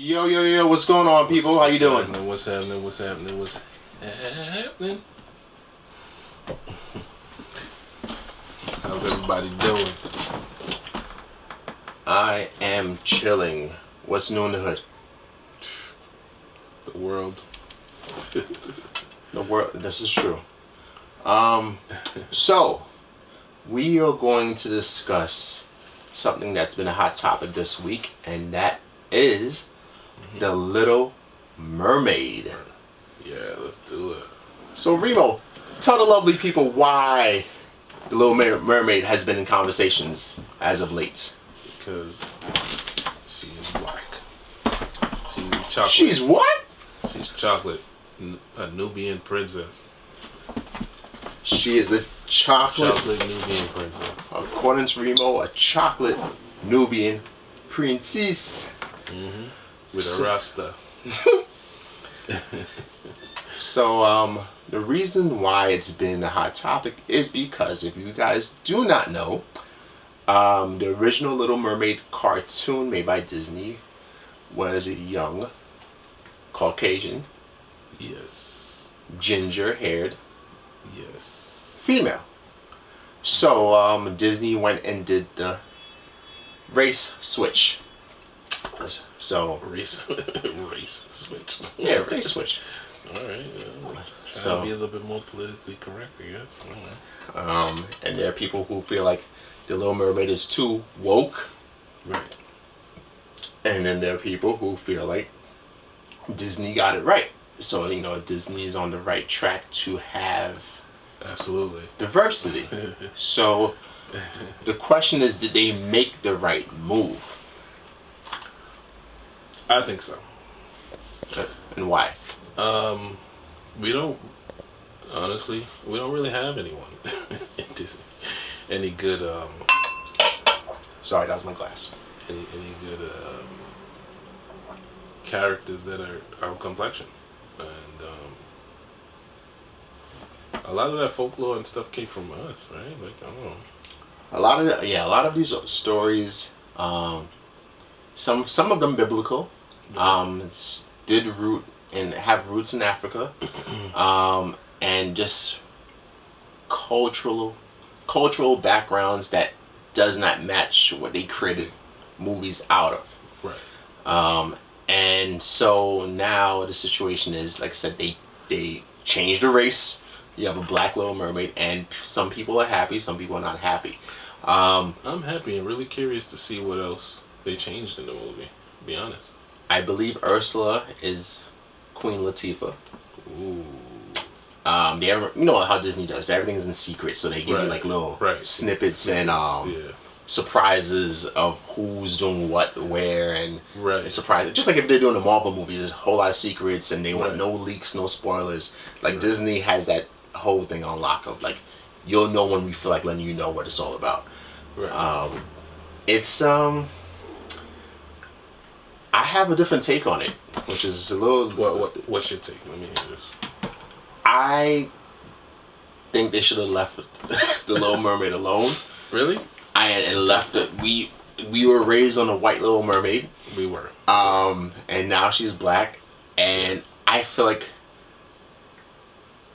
Yo, yo, yo, what's going on, people? How you doing? What's happening? How's everybody doing? I am chilling. What's new in the hood? The world. The world, this is true. So, we are going to discuss something that's been a hot topic this week, and that is the Little Mermaid. Yeah, let's do it. So, Remo, tell the lovely people why the Little Mermaid has been in conversations as of late. Because she's black. She's chocolate. She's what? She's chocolate. A Nubian princess. She is a chocolate Nubian princess. According to Remo, a chocolate Nubian princess. With a rasta. So, the reason why it's been a hot topic is because, if you guys do not know, the original Little Mermaid cartoon made by Disney was a young Caucasian, Yes. ginger-haired Yes. female. So, Disney went and did the race switch. So, Race switch. yeah, race switch. Alright. So, be a little bit more politically correct, I guess. and there are people who feel like the Little Mermaid is too woke. Right. And then there are people who feel like Disney got it right. So, Disney is on the right track to have Absolutely diversity. So, the question is, did they make the right move? I think so. And why? We don't really have anyone in Disney. Any good, Sorry, that was my glass. any good, characters that are our complexion. And, a lot of that folklore and stuff came from us, right? Like, I don't know. A lot of these stories, some of them biblical, did have roots in Africa, and just cultural backgrounds that does not match what they created movies out of. Right. And so now the situation is, like I said, they changed the race. You have a black Little Mermaid, and some people are happy, some people are not happy. I'm happy and really curious to see what else they changed in the movie, to be honest. I believe Ursula is Queen Latifah. Ooh. You know how Disney does, everything's in secret, so they give you like little snippets and surprises of who's doing what, where, and surprises. Just like if they're doing a Marvel movie, there's a whole lot of secrets, and they want no leaks, no spoilers. Like Disney has that whole thing on lock of like, you'll know when we feel like letting you know what it's all about. Right. It's I have a different take on it, which is a little. What's your take? Let me hear this. I think they should have left the Little Mermaid alone. Really? And left it. We were raised on a white Little Mermaid. We were. And now she's black, and I feel like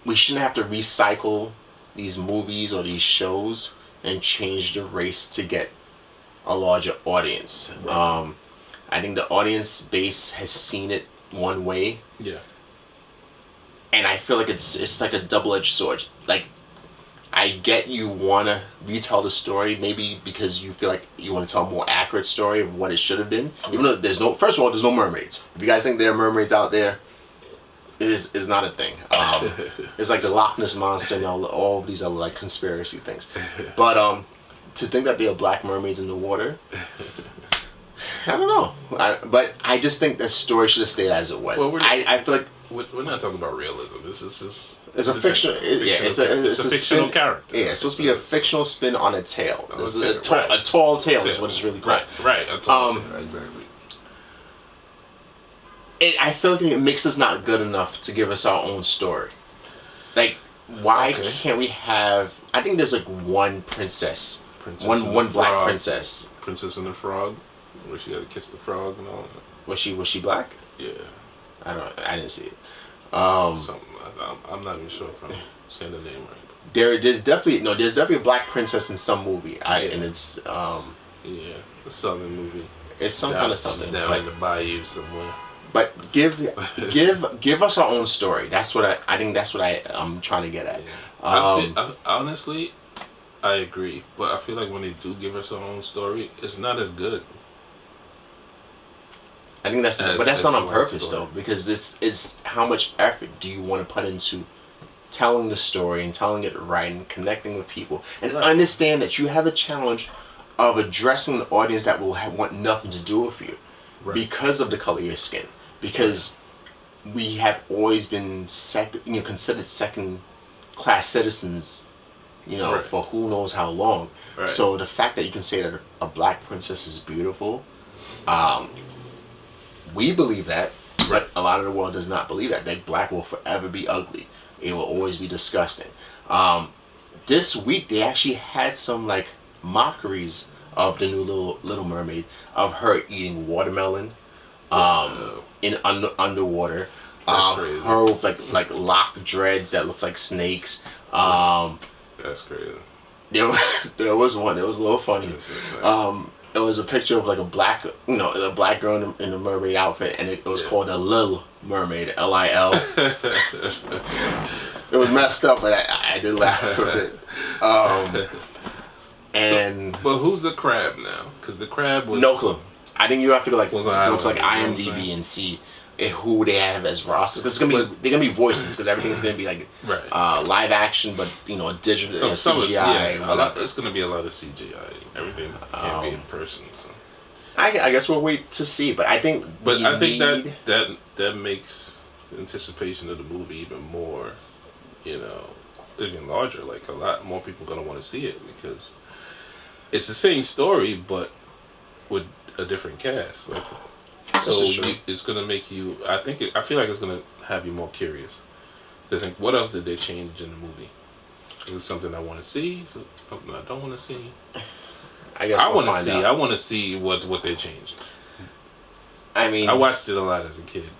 we shouldn't have to recycle these movies or these shows and change the race to get a larger audience. Right. I think the audience base has seen it one way. Yeah. And I feel like it's like a double-edged sword. Like, I get you want to retell the story, maybe because you feel like you want to tell a more accurate story of what it should have been. Even though first of all, there's no mermaids. If you guys think there are mermaids out there, it is not a thing. It's like the Loch Ness Monster and all of these other like conspiracy things. But to think that there are black mermaids in the water, I don't know. But I just think the story should have stayed as it was. Well, I feel like we're not talking about realism. This is it's a fictional. It's a fictional spin, character. Yeah, it's supposed to be a fictional spin on a tale. A tall tale is what it's really called. Right. A tall tale. Exactly. I feel like it makes us not good enough to give us our own story. Like, why can't we have? I think there's like one one black princess. Princess and the Frog, where she had to kiss the frog and all that. Was she black? Yeah. I didn't see it. Something. I'm not even sure if I'm saying the name right. There's definitely a black princess in some movie. And it's Yeah, a southern movie. it's some kind of something. Down in the bayou somewhere. But give us our own story. That's what I think. That's what I'm trying to get at. Yeah. Honestly, I agree, but I feel like when they do give us our own story, it's not as good. I think that's not on purpose though, because this is how much effort do you want to put into telling the story and telling it right and connecting with people and understand that you have a challenge of addressing an audience that will want nothing to do with you because of the color of your skin, because we have always been considered second-class citizens, for who knows how long. Right. So the fact that you can say that a black princess is beautiful, we believe that, but a lot of the world does not believe that. That black will forever be ugly. It will always be disgusting. This week they actually had some mockeries of the new Little Mermaid, of her eating watermelon, in underwater. Her with like locked dreads that look like snakes. That's crazy. There was one. It was a little funny. It was a picture of a black girl in a mermaid outfit, and it was called a Little Mermaid, LIL. It was messed up, but I did laugh a bit. But who's the crab now? Because the crab was no clue. I think you have to go to IMDb and see who they have as rosters. Because they're gonna be voices, because everything's gonna be live action, but digital CGI. It's gonna be a lot of CGI. Everything can't be in person. So I guess we'll wait to see. But I think that makes the anticipation of the movie even more, even larger. Like a lot more people are gonna want to see it because it's the same story, but with a different cast. It's gonna make you. I feel like it's gonna have you more curious to think, what else did they change in the movie? Is it something I want to see? Is it something I don't want to see? I want to see. I want to see what they changed. I mean, I watched it a lot as a kid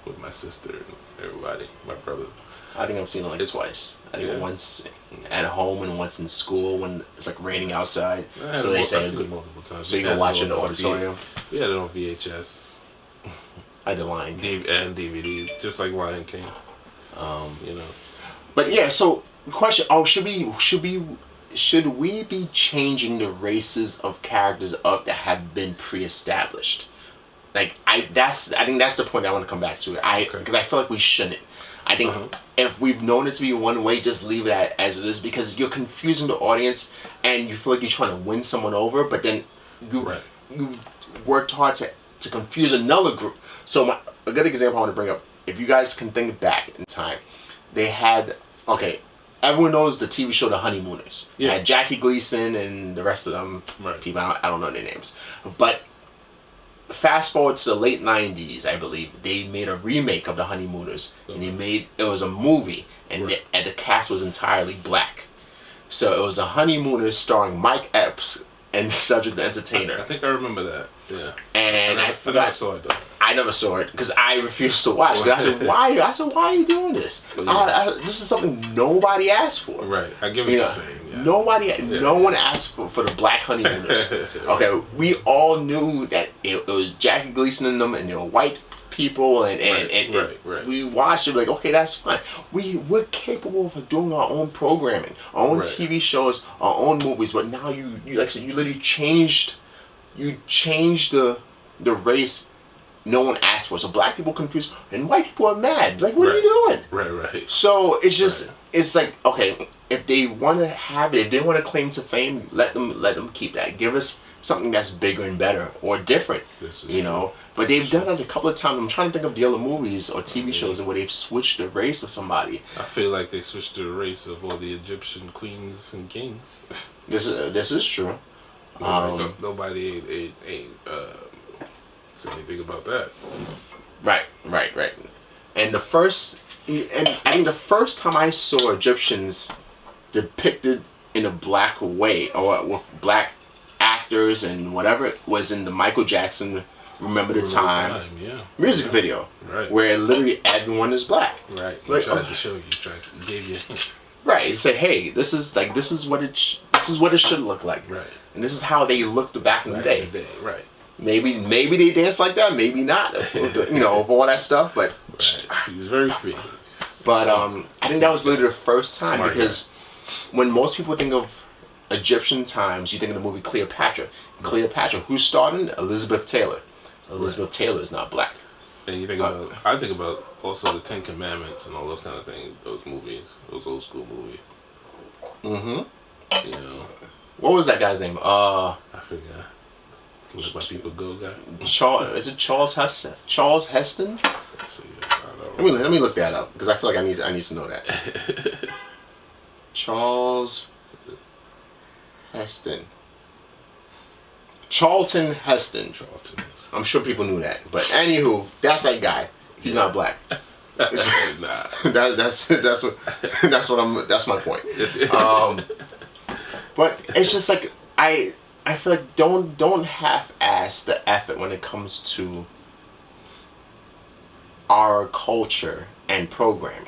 with my sister and everybody, my brother. I think I've seen it twice. I think once at home and once in school when it's raining outside. So they say multiple times. So you can watch it in the auditorium. We had it on VHS. I had Lion King and DVD, just like Lion King. But yeah, so question: should we be changing the races of characters that have been pre-established? I think that's the point I want to come back to. Because I feel like we shouldn't. I think if we've known it to be one way, just leave it as it is, because you're confusing the audience and you feel like you're trying to win someone over, but then you worked hard to confuse another group. So a good example I want to bring up, if you guys can think back in time, they had, everyone knows the TV show The Honeymooners. Yeah. They had Jackie Gleason and the rest of them people, I don't know their names. But fast forward to the late 90s, I believe, they made a remake of The Honeymooners. And it was a movie, and the cast was entirely black. So it was The Honeymooners starring Mike Epps and Cedric the Entertainer. I think I remember that, yeah. And I never saw it though. I never saw it because I refused to watch it. I said, why are you doing this? This is something nobody asked for. Right, I get what you're saying. Yeah. No one asked for the black honeymooners. Okay, we all knew that it was Jackie Gleason in them, and they were white people, and we watched it okay, that's fine. We're capable of doing our own programming, our own TV shows, our own movies. But now you like I said, you literally changed the race. No one asked for it. So black people confused and white people are mad. What are you doing? Right. So it's just it's okay, if they want to have it, if they want to claim to fame, let them keep that. Give us something that's bigger and better or different. But they've done it a couple of times. I'm trying to think of the other movies or TV shows where they've switched the race of somebody. I feel like they switched the race of all the Egyptian queens and kings. This is true. Nobody ain't say anything about that. Right. And I think the first time I saw Egyptians depicted in a black way or with black actors and whatever was in the Michael Jackson Remember the Time yeah. music video, Right. where literally everyone is black. Right. He Like, tried to show you. He gave you a hint. Right. He said, "Hey, this is what it should look like." Right. And this is how they looked back in the day. Right. Maybe they danced like that. Maybe not. Of all that stuff. But Right. He was very creative. But I think that was literally the first time Smart because when most people think of Egyptian times, you think of the movie Cleopatra. Cleopatra, who starred in Elizabeth Taylor. Elizabeth Taylor is not black. And you think about, I think about also the Ten Commandments and all those kind of things. Those movies, those old school movies. Mm-hmm. You know, What was that guy's name? I forgot. Let my people go, guy. Is it Charles Heston? Charles Heston? Let's see. I don't know. Let me look that up because I feel like I need to know that. Charles Heston. Charlton Heston. Charlton. I'm sure people knew that, but anywho, that's that guy. He's not black. Nah. That's my point. But it's just like I feel like don't half-ass the effort when it comes to our culture and programming.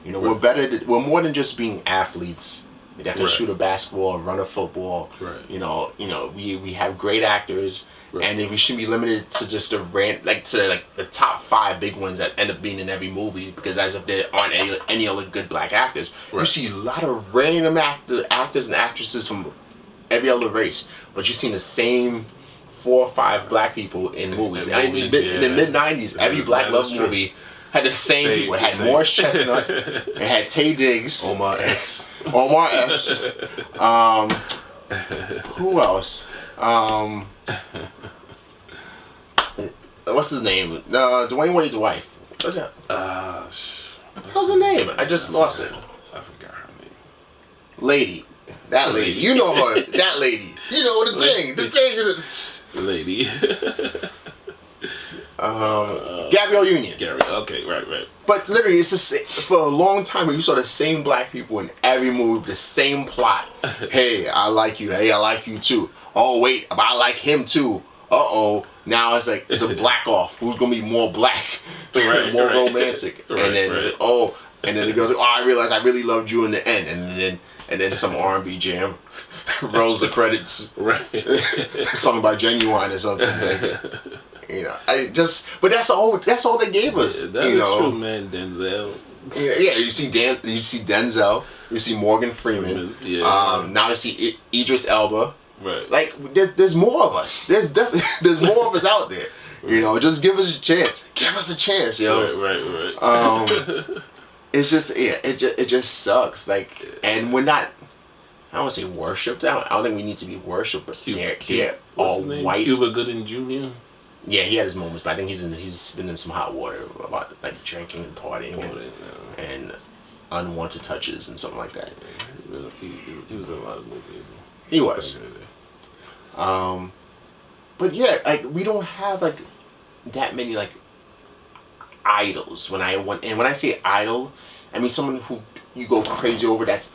We're more than just being athletes that can shoot a basketball or run a football. Right. We have great actors. Right. And we shouldn't be limited to just the top 5 big ones that end up being in every movie because as if there aren't any other good black actors. Right. You see a lot of random actors and actresses from every other race, but you've seen the same 4 or 5 black people in movies. In the mid-90s, every black love movie had the same people. It had Morris Chestnut, it had Taye Diggs, Omar Epps. Who else? What's his name? Dwayne Wade's wife. What's that? What's her name? I just lost it. I forgot her name. Lady. That lady. You know her. That lady. You know the thing. The thing is... Lady. Gabrielle Union. Gary. Okay, right. But literally, it's the same, for a long time, you saw the same black people in every movie, the same plot. Hey, I like you. Hey, I like you too. Oh, wait, but I like him too. Uh-oh. Now it's like, it's a black off. Who's going to be more black? More romantic. And then it's like, oh. And then it goes, oh, I realized I really loved you in the end. And then some R&B jam rolls the credits. Right. Something about Genuine or something. But that's all they gave us. Yeah, that is true, man. Denzel. Yeah, you see Denzel, you see Morgan Freeman. Yeah. Now you see Idris Elba. Right. Like there's more of us. There's more of us out there. Just give us a chance. Give us a chance, yo. Right. It's just it just sucks. Like, and we're not. I don't want to say worshipped. I don't think we need to be worshipped, but they're all white. Cuba Gooding Jr. Yeah, he had his moments, but I think he's been in some hot water about like drinking and partying and unwanted touches and something like that. He was in a lot of movies. He was. But yeah, like we don't have like that many like idols. When I say idol, I mean someone who you go crazy over that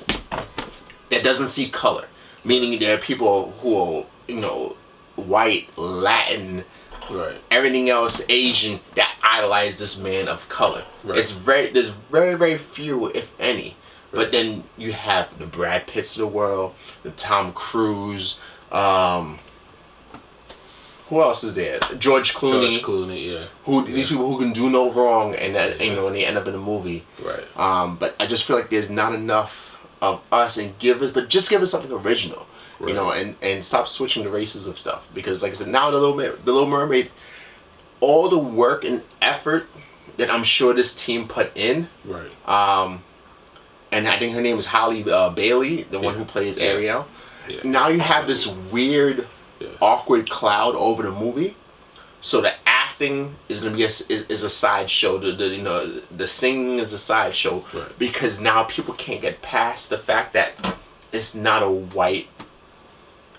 doesn't see color. Meaning there are people who are white, Latin. Right. Everything else Asian that idolize this man of color. Right. There's very, very few, if any. Right. But then you have the Brad Pitts of the world, the Tom Cruise, who else is there? George Clooney. Yeah. These people who can do no wrong and that and they end up in a movie. Right. But I just feel like there's not enough of us and give us something original. Right. And stop switching the races of stuff because, like I said, now the Little Mermaid, all the work and effort that I'm sure this team put in. Right. And I think her name is Halle Bailey, the one who plays Ariel. Yeah. Now you have this weird, awkward cloud over the movie, so the acting is gonna be is a sideshow. The singing is a sideshow because now people can't get past the fact that it's not a white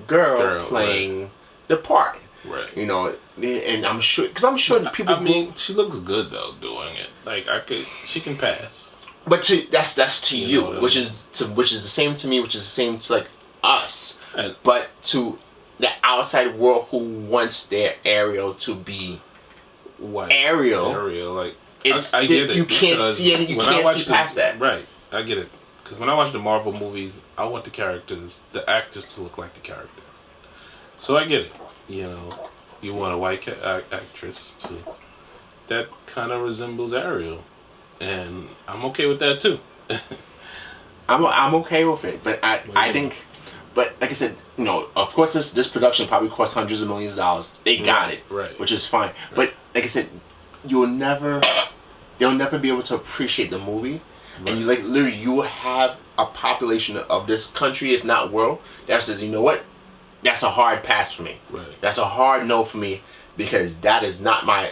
girl playing the part. Right. And I'm sure people. I mean, she looks good though doing it. Like she can pass. But that's to you, which is the same to me, which is the same to like us. But to the outside world who wants their Ariel to be White. Ariel. Like, it's I get it. You can't see any. You can't see past that. Right. I get it. Because when I watch the Marvel movies, I want the actors to look like the character. So I get it. You know, you want a white actress that kind of resembles Ariel, and I'm okay with that too. I'm okay with it, but I think, but like I said, you know, of course this production probably cost hundreds of millions of dollars. They got it, right, which is fine. Right. But like I said, they'll never be able to appreciate the movie, right. And you like literally you will have a population of this country, if not world, that says, you know what, that's a hard pass for me. Right. That's a hard no for me because that is not my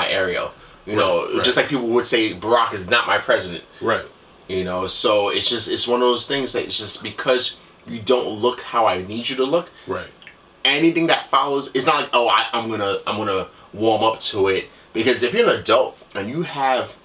Ariel. You know, right. Just like people would say Barack is not my president. Right. You know, so it's one of those things that it's just because you don't look how I need you to look. Right. Anything that follows, it's not like, oh, I'm gonna warm up to it, because if you're an adult and you have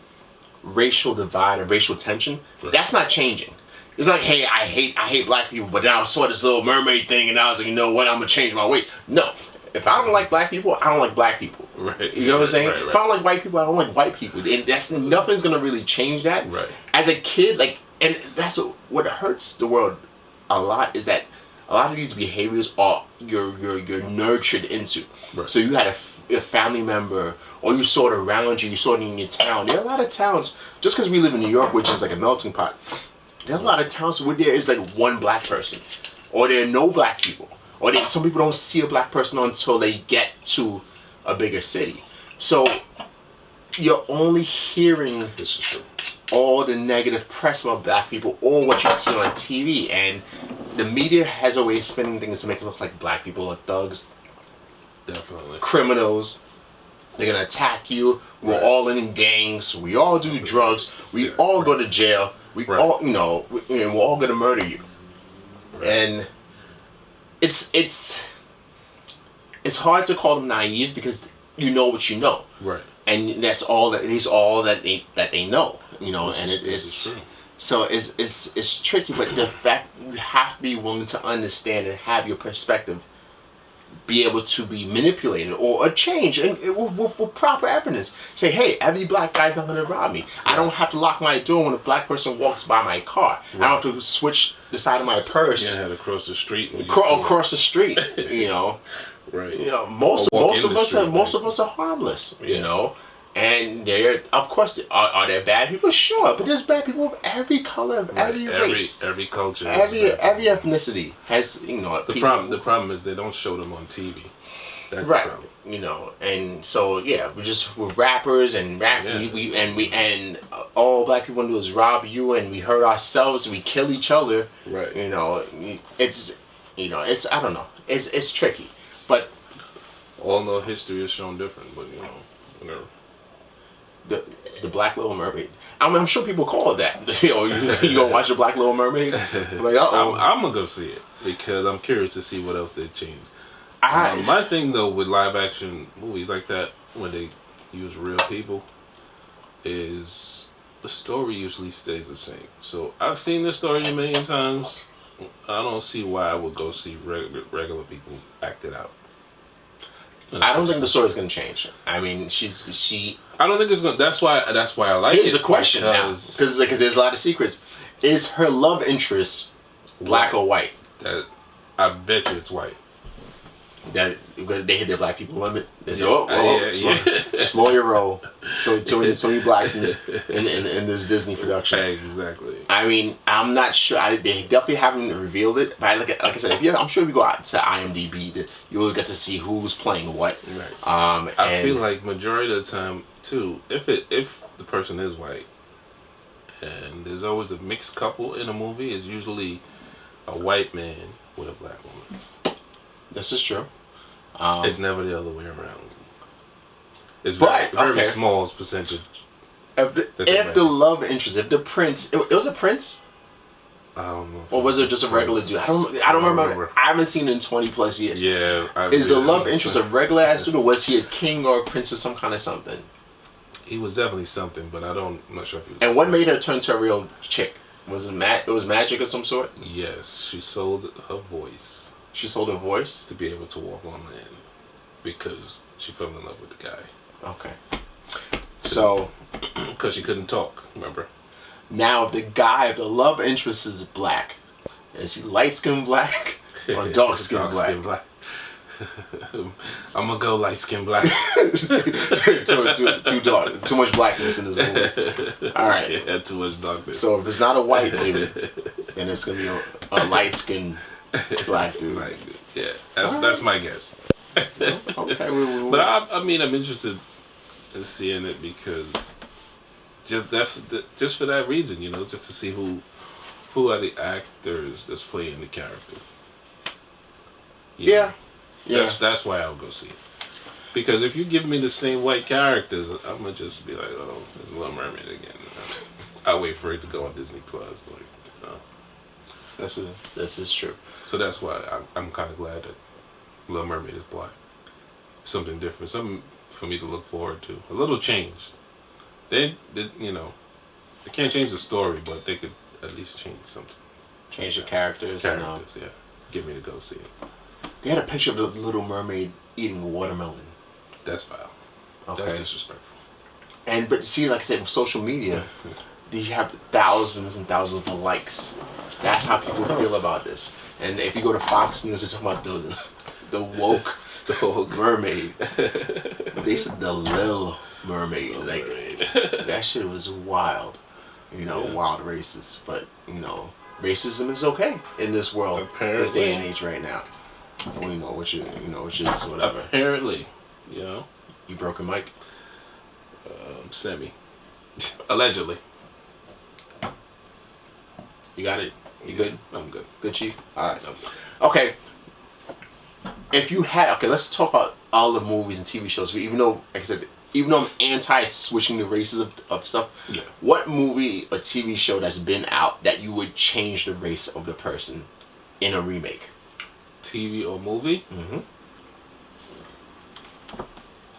racial divide and racial tension, right. That's not changing. It's like, hey, I hate black people, but then I saw this Little Mermaid thing and I was like, you know what, I'm gonna change my ways. No, if I don't like black people, I don't like black people. Right. You know what I'm saying? Right. If I don't like white people, I don't like white people, and that's nothing's gonna really change that. Right. As a kid, like, and that's what hurts the world a lot is that a lot of these behaviors are you're nurtured into. Right. So you had a family member, or you saw it around you, you saw it in your town. There are a lot of towns, just because we live in New York, which is like a melting pot. There are a lot of towns where there is like one black person, or there are no black people, or some people don't see a black person until they get to a bigger city. So you're only hearing this is true. All the negative press about black people, or what you see on TV, and the media has a way of spinning things to make it look like black people are thugs, definitely criminals. They're gonna attack you. We're all in gangs. We all do drugs. We all go to jail. We all, you know, and we're all gonna murder you. Right. And it's hard to call them naive because you know what you know. Right. And that's all that they know. You know, and it's so it's tricky. But the fact you have to be willing to understand and have your perspective be able to be manipulated or change, and with proper evidence. Say, hey, every black guy's not going to rob me. Right. I don't have to lock my door when a black person walks by my car. Right. I don't have to switch the side of my purse. Yeah, I had to cross the street. Across the street, you know. Right. You know, most of us are harmless. Yeah. You know. And of course, are there bad people? Sure, but there's bad people of every color, of every race, every culture, every ethnicity has, you know. The problem is they don't show them on TV. That's right. The problem. You know, and so yeah, we're rappers and and all black people want to do is rob you, and we hurt ourselves, we kill each other. Right. You know, it's I don't know, it's tricky, but all know history is shown different, but you know, whatever. The Black Little Mermaid. I'm sure people call it that. You know, you gonna watch the Black Little Mermaid? I'm like, I'm gonna go see it because I'm curious to see what else they changed. My thing though with live action movies like that, when they use real people, is the story usually stays the same. So I've seen this story a million times. I don't see why I would go see regular people act it out. I don't think the story's gonna change. I mean, she. I don't think it's gonna. That's why I like it. Here's the question now, because there's a lot of secrets. Is her love interest black or white? That I bet you it's white. That they hit their black people limit. They say, slow your roll. Too many blacks in this Disney production. Exactly. I mean, I'm not sure. They definitely haven't revealed it. But like I said, I'm sure if you go out to IMDb, you'll get to see who's playing what. Right. I feel like majority of the time too, if the person is white, and there's always a mixed couple in a movie, it's usually a white man with a black woman. This is true. It's never the other way around. It's very small percentage. If the love interest, if the prince, it was a prince. I don't know. Or was it just a regular dude? I don't remember. I haven't seen it in 20+ years. Yeah. Is the love interest a regular ass dude, or was he a king or a prince or some kind of something? He was definitely something, but I'm not sure if he was. And what made her turn to a real chick? Was it magic of some sort? Yes, she sold her voice. She sold her voice to be able to walk on land because she fell in love with the guy. Okay. So, because she couldn't talk, remember? Now the guy, the love interest is black. Is he light skinned black or dark skinned black? I'm gonna go light skinned black. too dark. Too much blackness in this movie. All right. Yeah, too much darkness. So if it's not a white dude, then it's gonna be a light skinned black dude. Like, yeah, that's my guess. Okay. But I mean, I'm interested in seeing it because just for that reason, you know, just to see who are the actors that's playing the characters. Yeah. That's why I'll go see it. Because if you give me the same white characters, I'm gonna just be like, oh, it's Little Mermaid again. I'll wait for it to go on Disney Plus. Like, This is true. So that's why I'm kind of glad that Little Mermaid is black. Something different, something for me to look forward to. A little change. They you know, they can't change the story, but they could at least change something. Change the characters. Yeah. Get me to go see it. They had a picture of the Little Mermaid eating a watermelon. That's foul. Okay. That's disrespectful. But see, like I said, with social media, you have thousands and thousands of likes. That's how people feel about this. And if you go to Fox News, they're talking about the woke mermaid. They said the Little Mermaid. That shit was wild. You know, wild racist. But, you know, racism is okay in this world. Apparently. This day and age right now. Which is whatever. Apparently, you know. You broke a mic? Semi. Allegedly. You got it? You good? I'm good. Good, Chief? Alright. Okay. Let's talk about all the movies and TV shows. Even though, like I said, even though I'm anti-switching the races of stuff, what movie or TV show that's been out that you would change the race of the person in a remake? TV or movie? Mm-hmm.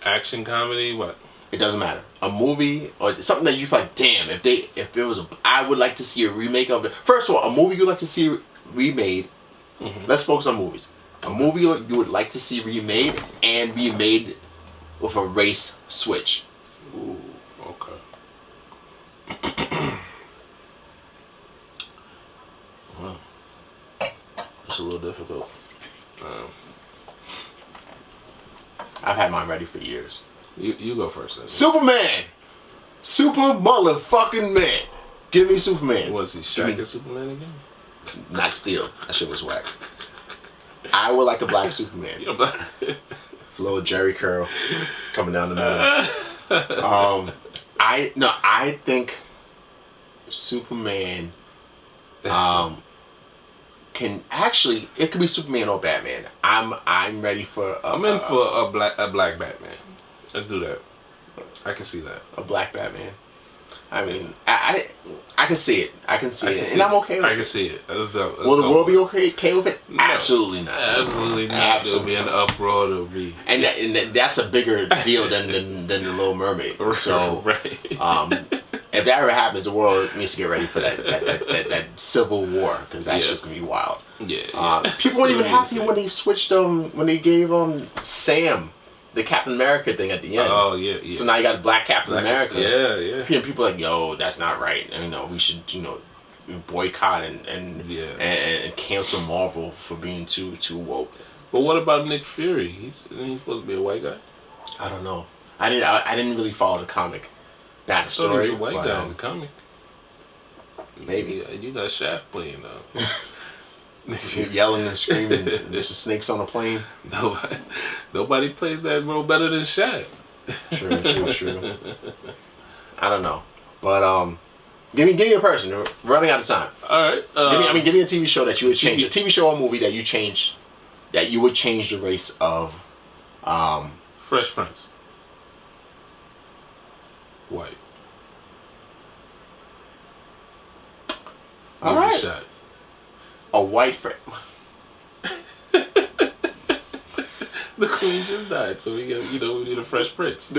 Action, comedy, what? It doesn't matter. A movie or something that you feel like, damn, if it was I would like to see a remake of it. First of all, a movie you'd like to see remade. Mm-hmm. Let's focus on movies. A movie you would like to see remade and be made with a race switch. Ooh, okay. Well, it's a little difficult. I've had mine ready for years. You go first then. Superman! Super motherfucking man! Give me Superman. Was he Shaq as Superman again? Not Steel. That shit was whack. I would like a black Superman. Little Jerry curl coming down the middle. I think Superman can actually, it could be Superman or Batman. I'm ready for I'm in for a black Batman. Let's do that. I can see that. A black Batman. I mean, I can see it. I can see it. And I'm okay with it. I can see it. Let's do it. Will the world be okay with it? No. Absolutely not. Absolutely not. There'll be an uproar. There'll be... And that's a bigger deal than the Little Mermaid. So, right. If that ever happens, the world needs to get ready for that civil war, because that's just gonna be wild. Yeah. People weren't even happy when they switched when they gave Sam the Captain America thing at the end. Oh yeah. So now you got Black Captain America. Yeah. And people are like, yo, that's not right. And we should boycott and cancel Marvel for being too woke. But what about Nick Fury? He's supposed to be a white guy. I don't know. I didn't really follow the comic backstory. He was a white guy in the comic. Maybe you got Shaft playing though. You're yelling and screaming. And there's the snakes on the plane. Nobody plays that role better than Shaq. True. I don't know, but give me a person. We're running out of time. All right. Give me a TV show that you would change. A TV show or movie that you would change the race of. Fresh Prince. White. All right. A white friend. The queen just died, so we need a Fresh Prince.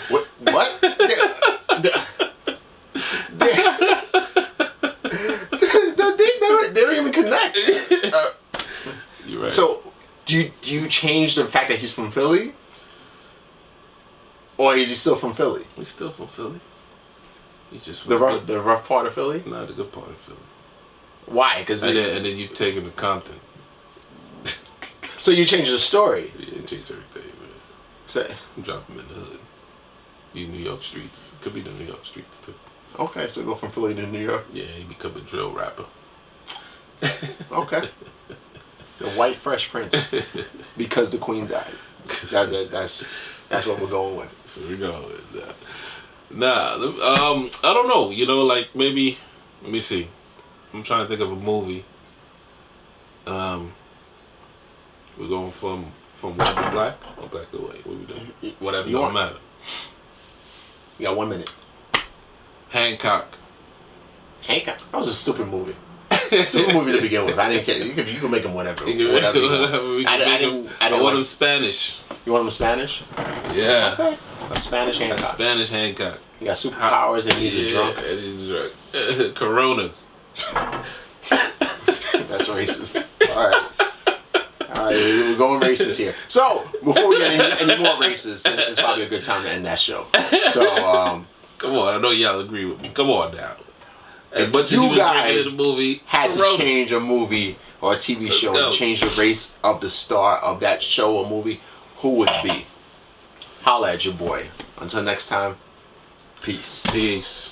What? They don't even connect. You're right. So change the fact that he's from Philly? Or is he still from Philly? He's still from Philly. He's just from The rough part of Philly? not the good part of Philly. Why? Because and then you take him to Compton. So you change the story. Yeah, you change everything, man. So, Drop him in the hood. These New York streets. Could be the New York streets too. okay, so go from Philly to New York. Yeah, he become a drill rapper. Okay. The White Fresh Prince. Because the Queen died. That's what we're going with. So we go with that. Nah, I don't know. You know, like maybe. Let me see. I'm trying to think of a movie. We're going from white to black or black to white. What we doing? Whatever you Don't want. matter. You got 1 minute. Hancock. Hancock. That was a stupid movie. Stupid movie to begin with. I didn't care. You can make them whatever. Whatever you want. I want him Spanish. You want him Spanish? Yeah. Okay. A Spanish A Hancock. Spanish Hancock. He got superpowers and he's a drunk. And he's drunk. Coronas. That's racist. Alright, we're going racist here. So, before we get any more racist, it's probably a good time to end that show. So, come on, I know y'all agree with me. Come on now. As if much as you you guys in the movie, had to Corona. change a movie or a TV Let's show go. and change the race of the star of that show or movie, who would it be? Holla at your boy. Until next time, peace. Peace.